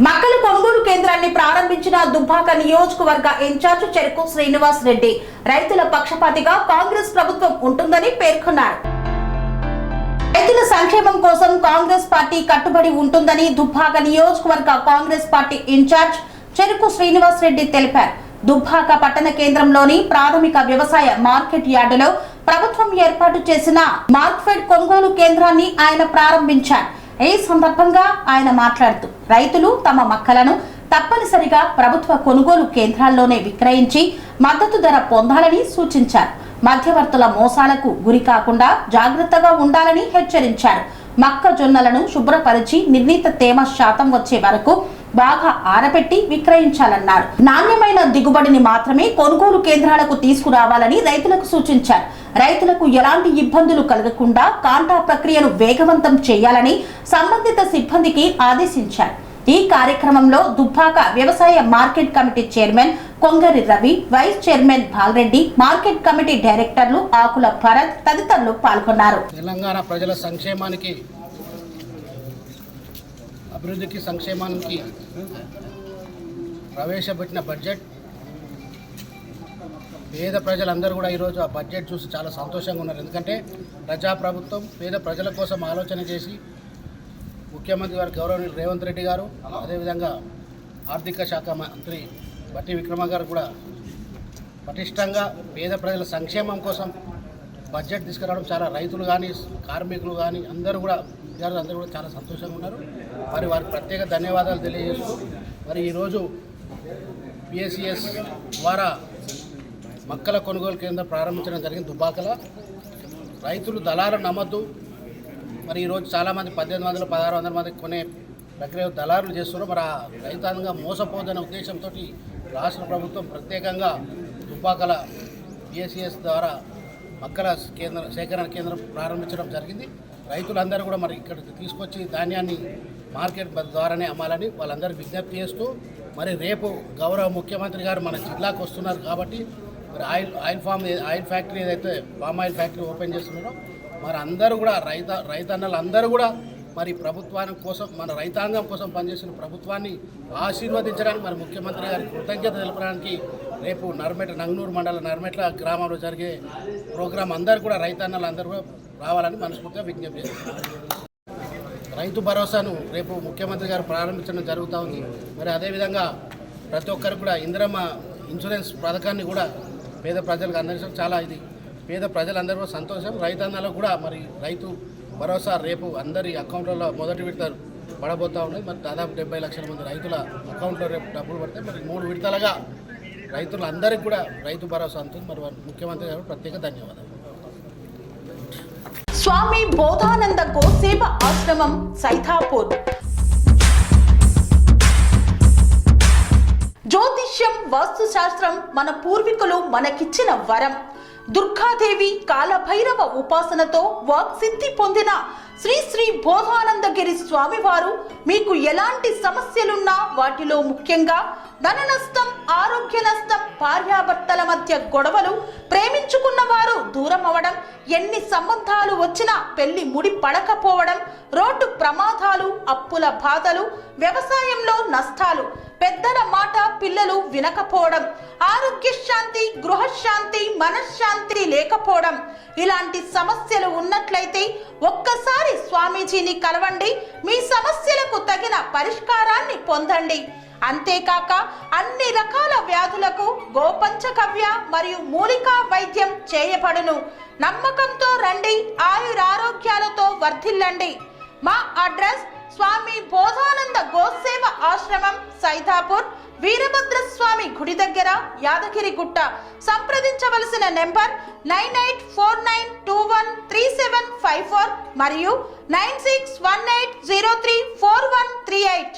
మక్కల కొనుగోలు కేంద్రాన్ని ప్రారంభించిన దుబ్బాక నియోజకవర్గ ఇన్ఛార్జ్ చెరుకు శ్రీనివాస్ రెడ్డి రైతుల పక్షపాతిగా కాంగ్రెస్ ప్రభుత్వం ఉంటుందని పేర్కొన్నారు. రైతుల సంక్షేమం కోసం కాంగ్రెస్ పార్టీ కట్టుబడి ఉంటుందని దుబ్బాక నియోజకవర్గ కాంగ్రెస్ పార్టీ ఇన్ఛార్జ్ చెరుకు శ్రీనివాస్ రెడ్డి తెలిపారు. దుబ్బాక పట్టణ కేంద్రంలోని ప్రాథమిక వ్యవసాయ మార్కెట్ యార్డులో ప్రభుత్వం ఏర్పాటు చేసిన మార్క్ఫెడ్ కొనుగోలు కేంద్రాన్ని ఆయన ప్రారంభించారు. ఈ సందర్భంగా ఆయన మాట్లాడుతూ రైతులు తమ మక్కలను తప్పనిసరిగా ప్రభుత్వ కొనుగోలు కేంద్రాల్లోనే విక్రయించి మద్దతు ధర పొందాలని సూచించారు. మధ్యవర్తుల మోసాలకు గురి కాకుండా జాగ్రత్తగా ఉండాలని హెచ్చరించారు. మొక్కజొన్నలను శుభ్రపరిచి నిర్ణీత తేమ శాతం వచ్చే వరకు బాగా ఆరబెట్టి విక్రయించాలన్నారు. నాణ్యమైన దిగుబడిని మాత్రమే కొనుగోలు కేంద్రాలకు తీసుకురావాలని రైతులకు సూచించారు. రైతులకు ఎలాంటి ఇబ్బందులు కలగకుండా కాంటా ప్రక్రియను వేగవంతం చేయాలని సంబంధిత సిబ్బందికి ఆదేశించారు. ఈ కార్యక్రమంలో దుబ్బాక వ్యవసాయ market committee chairman Kongari Ravi, vice chairman Balareddy, market committee డైరెక్టర్లు ఆకుల భరత్ తదితరులు పాల్గొన్నారు. తెలంగాణ ప్రజల సంక్షేమానికి, అభివృద్ధికి, సంక్షేమానికి ప్రవేశపెట్టిన బడ్జెట్ పేద ప్రజలందరూ కూడా ఈరోజు ఆ బడ్జెట్ చూసి చాలా సంతోషంగా ఉన్నారు. ఎందుకంటే ప్రజాప్రభుత్వం పేద ప్రజల కోసం ఆలోచన చేసి ముఖ్యమంత్రి గారు గౌరవనీయులు రేవంత్ రెడ్డి గారు, అదేవిధంగా ఆర్థిక శాఖ మంత్రి బట్టి విక్రమ గారు కూడా పటిష్టంగా పేద ప్రజల సంక్షేమం కోసం బడ్జెట్ తీసుకురావడం చాలా రైతులు కానీ కార్మికులు కానీ అందరూ కూడా చాలా సంతోషంగా ఉన్నారు. మరి వారికి ప్రత్యేక ధన్యవాదాలు తెలియజేస్తూ మరి ఈరోజు పిఎస్సిఎస్ ద్వారా మక్కల కొనుగోలు కేంద్రం ప్రారంభించడం జరిగింది. దుబ్బాకల రైతులు దళారు నమ్మద్దు. మరి ఈరోజు చాలామంది 1800, 1600 మంది కొనే ప్రక్రియ దళారులు చేస్తున్నారు. మరి ఆ రైతాంగంగా మోసపోదనే ఉద్దేశంతో రాష్ట్ర ప్రభుత్వం ప్రత్యేకంగా దుబ్బాకల పిఎస్సిఎస్ ద్వారా మక్కల సేకరణ కేంద్రం ప్రారంభించడం జరిగింది. రైతులందరూ కూడా మరి ఇక్కడ తీసుకొచ్చి ధాన్యాన్ని మార్కెట్ ద్వారానే అమ్మాలని వాళ్ళందరూ విజ్ఞప్తి చేస్తూ మరి రేపు గౌరవ ముఖ్యమంత్రి గారు మన జిల్లాకు వస్తున్నారు కాబట్టి మరి ఆయిల్ ఫ్యాక్టరీ ఏదైతే పామ్ ఆయిల్ ఫ్యాక్టరీ ఓపెన్ చేస్తున్నారో మరి అందరూ కూడా రైతన్నలు అందరూ కూడా మరి ప్రభుత్వానికి కోసం, మన రైతాంగం కోసం పనిచేసిన ప్రభుత్వాన్ని ఆశీర్వదించడానికి మరి ముఖ్యమంత్రి గారికి కృతజ్ఞత తెలపడానికి రేపు నంగనూరు మండల నర్మెట్ల గ్రామంలో జరిగే ప్రోగ్రాం అందరూ కూడా రైతన్నలు అందరూ కూడా రావాలని మనస్ఫూర్తిగా విజ్ఞప్తి చేస్తున్నారు. రైతు భరోసాను రేపు ముఖ్యమంత్రి గారు ప్రారంభించడం జరుగుతూ ఉంది. మరి అదేవిధంగా ప్రతి ఒక్కరికి కూడా ఇందిరమ్మ ఇన్సూరెన్స్ పథకాన్ని కూడా పేద ప్రజలకు అందరికీ చాలా పేద ప్రజలందరూ కూడా సంతోషం. రైతన్నలకు కూడా మరి రైతు భరోసా రేపు అందరి అకౌంట్లలో మొదటి విడత పడబోతూ ఉన్నది. మరి దాదాపు 70 లక్షల మంది రైతుల అకౌంట్లో రేపు డబ్బులు పడతాయి. మరి 3 విడతలుగా రైతులందరికీ కూడా రైతు భరోసా అంటుంది. మరి ముఖ్యమంత్రి గారు ప్రత్యేక ధన్యవాదాలు. స్వామి బోధానంద గోసేవ ఆశ్రమం సైతాపూర్. జ్యోతిష్యం, వాస్తు శాస్త్రం మన పూర్వీకులు మనకిచ్చిన వరం. దుర్గాదేవి, కాలభైరవ ఉపాసనతో వాక్సిద్ధి పొందిన శ్రీ శ్రీ బోధానందగిరి స్వామివారు మీకు ఎలాంటి సమస్యలున్నా, వాటిలో ముఖ్యంగా ధన నష్టం, ఆరోగ్య నష్టం, భార్యాభర్తల మధ్య గొడవలు, ప్రేమించుకున్న వారు దూరం అవడం, ఎన్ని సంబంధాలు వచ్చినా పెళ్లి ముడి పడకపోవడం, రోడ్డు ప్రమాదాలు, అప్పుల బాధలు, వ్యవసాయంలో నష్టాలు, పెద్దల మాట పిల్లలు వినకపోవడం, ఆరోగ్య శాంతి, గృహశాంతి, మనశ్శాంతి లేకపోవడం, ఇలాంటి సమస్యలు ఉన్నట్లయితే ఒక్కసారి స్వామీజీని కలవండి. మీ సమస్యలకు తగిన పరిష్కారాన్ని పొందండి. అంతేకాక అన్ని రకాల వ్యాధులకు గోపంచగవ్య మరియు మూలికా వైద్యం చేయబడును. నమ్మకంతో రండి, ఆయురారోగ్యాలతో వర్ధిల్లండి. మా అడ్రస్ స్వామి బోధానంద గోసేవ ఆశ్రమం, సైతాపూర్, వీరభద్రస్వామి గుడి దగ్గర, యాదగిరిగుట్ట. సంప్రదించవలసిన నెంబర్ 9849213754 మరియు 9618034138.